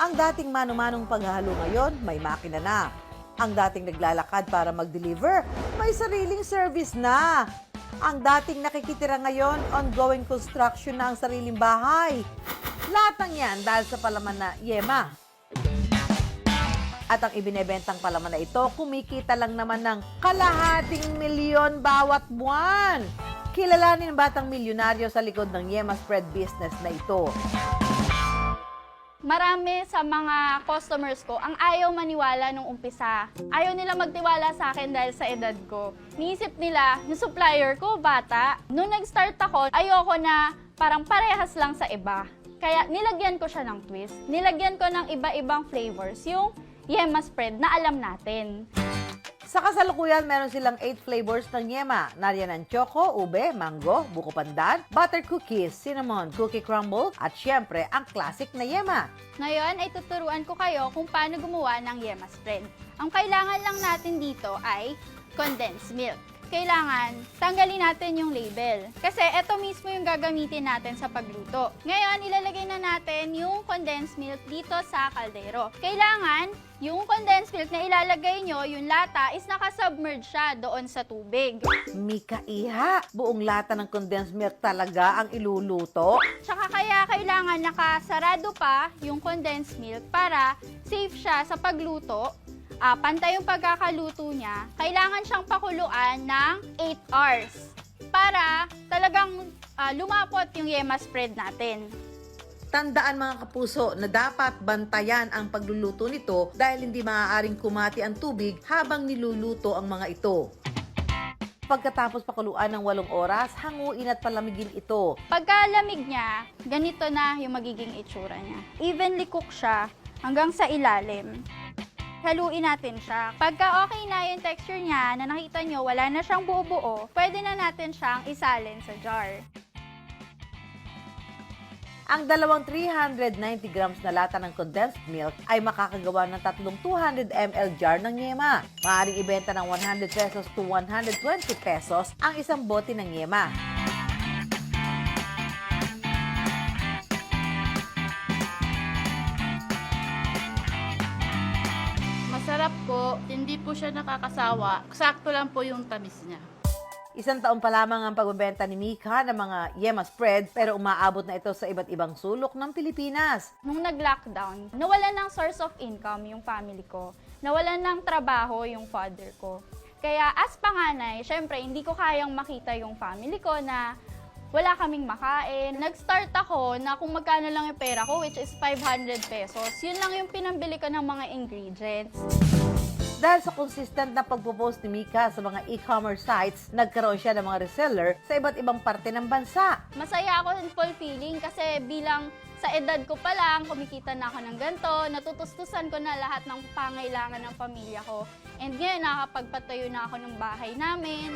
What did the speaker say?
Ang dating mano-manong paghahalo ngayon, may makina na. Ang dating naglalakad para mag-deliver, may sariling service na. Ang dating nakikitira ngayon, ongoing construction na ang sariling bahay. Lahat ng yan dahil sa palaman na Yema. At ang ibinebentang palaman na ito, kumikita lang naman ng kalahating milyon bawat buwan. Kilalanin ng batang milyonaryo sa likod ng Yema Spread business na ito. Marami sa mga customers ko ang ayaw maniwala nung umpisa. Ayaw nila magtiwala sa akin dahil sa edad ko. Niisip nila, yung supplier ko, bata. Nung nag-start ako, ayoko na parang parehas lang sa iba. Kaya nilagyan ko siya ng twist. Nilagyan ko ng iba-ibang flavors, yung Yema Spread na alam natin. Sa kasalukuyan, meron silang 8 flavors ng Yema. Nariyan ang choco, ube, mango, buko pandan, butter cookies, cinnamon, cookie crumble, at syempre, ang classic na Yema. Ngayon ay tuturuan ko kayo kung paano gumawa ng Yema Spread. Ang kailangan lang natin dito ay condensed milk. Kailangan tanggalin natin yung label. Kasi ito mismo yung gagamitin natin sa pagluto. Ngayon, ilalagay na natin yung condensed milk dito sa kaldero. Kailangan yung condensed milk na ilalagay nyo, yung lata, is nakasubmerge siya doon sa tubig. Mika Iha, buong lata ng condensed milk talaga ang iluluto? Tsaka kaya kailangan nakasarado pa yung condensed milk para safe siya sa pagluto. Pantay yung pagkakaluto niya, kailangan siyang pakuluan ng 8 hours para talagang lumapot yung Yema Spread natin. Tandaan mga kapuso na dapat bantayan ang pagluluto nito dahil hindi maaaring kumati ang tubig habang niluluto ang mga ito. Pagkatapos pakuluan ng 8 oras, hanguin at palamigin ito. Pagkalamig niya, ganito na yung magiging itsura niya. Evenly cook siya hanggang sa ilalim. Haluin natin siya. Pagka okay na yung texture niya, na nakita nyo wala na siyang buo-buo, pwede na natin siyang isalin sa jar. Ang dalawang 390 grams na lata ng condensed milk ay makakagawa ng tatlong 200 ml jar ng Yema. Maaaring ibenta ng 100 pesos to 120 pesos ang isang bote ng Yema. Masarap po, hindi po siya nakakasawa. Sakto lang po yung tamis niya. 1 taon pa lamang ang pagbebenta ni Mika ng mga Yema Spread pero umaabot na ito sa iba't ibang sulok ng Pilipinas. Nung nag-lockdown, nawalan ng source of income yung family ko. Nawalan ng trabaho yung father ko. Kaya as panganay, syempre hindi ko kayang makita yung family ko na wala kaming makain. Nag-start ako na kung magkano lang yung pera ko, which is 500 pesos. Yun lang yung pinambili ko ng mga ingredients. Dahil sa consistent na pagpo-post ni Mika sa mga e-commerce sites, nagkaroon siya ng mga reseller sa iba't ibang parte ng bansa. Masaya ako and fulfilling kasi bilang sa edad ko pa lang, kumikita na ako ng ganito, natutustusan ko na lahat ng pangailangan ng pamilya ko. And ngayon, nakakapagpatayo na ako ng bahay namin.